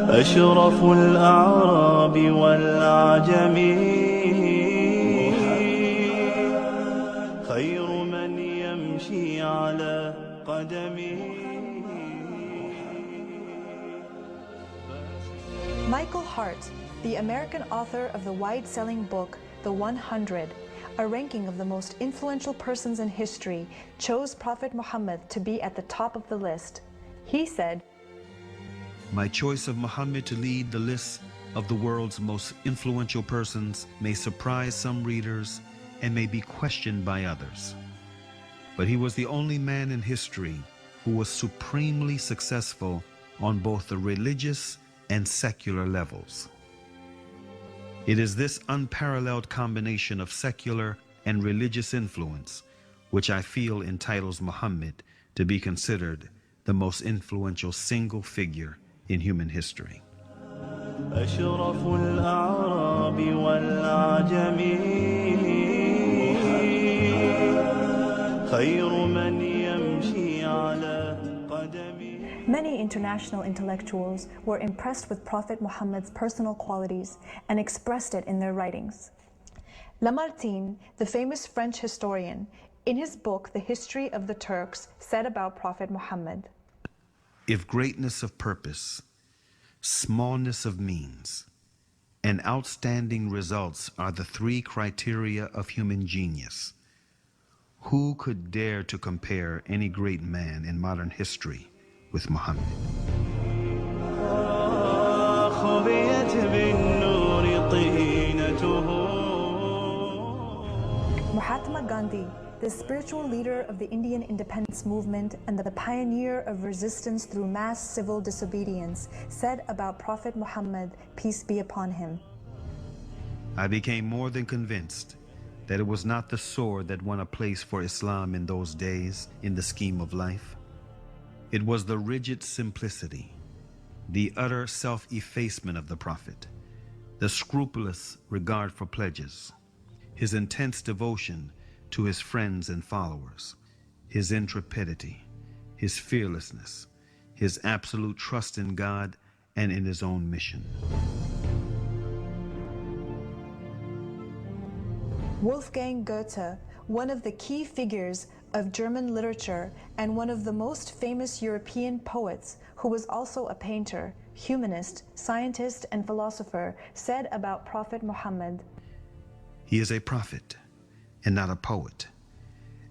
أشرف الأعراب والعجم خير من يمشي على قدمه. Michael Hart, the American author of the wide-selling book The 100, a ranking of the most influential persons in history, chose Prophet Muhammad to be at the top of the list. He said, "My choice of Muhammad to lead the list of the world's most influential persons may surprise some readers and may be questioned by others. But he was the only man in history who was supremely successful on both the religious and secular levels. It is this unparalleled combination of secular and religious influence which I feel entitles Muhammad to be considered the most influential single figure in human history." أشرف الأعراب والعجم خير من يمشي على قدمه. Many international intellectuals were impressed with Prophet Muhammad's personal qualities and expressed it in their writings. Lamartine, the famous French historian, in his book The History of the Turks, said about Prophet Muhammad, "If greatness of purpose, smallness of means, and outstanding results are the three criteria of human genius, who could dare to compare any great man in modern history with Muhammad?" Mahatma Gandhi, the spiritual leader of the Indian independence movement and the pioneer of resistance through mass civil disobedience, said about Prophet Muhammad, peace be upon him, "I became more than convinced that it was not the sword that won a place for Islam in those days in the scheme of life. It was the rigid simplicity, the utter self-effacement of the Prophet, the scrupulous regard for pledges, his intense devotion to his friends and followers, his intrepidity, his fearlessness, his absolute trust in God and in his own mission." Wolfgang Goethe, one of the key figures of German literature and one of the most famous European poets, who was also a painter, humanist, scientist, and philosopher, said about Prophet Muhammad, "He is a prophet and not a poet,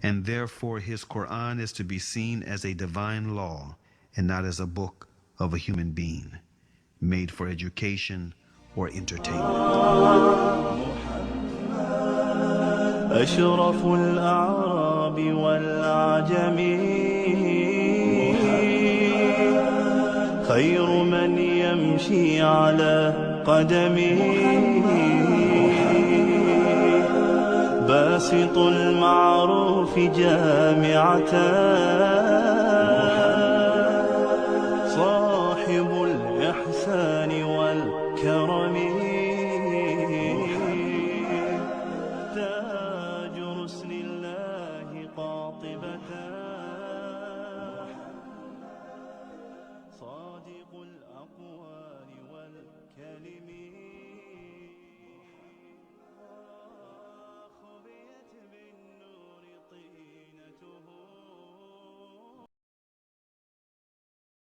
and therefore his Quran is to be seen as a divine law and not as a book of a human being, made for education or entertainment." أشرف الأعراب والعجم خير من يمشي على قدمه باسط المعروف جامعة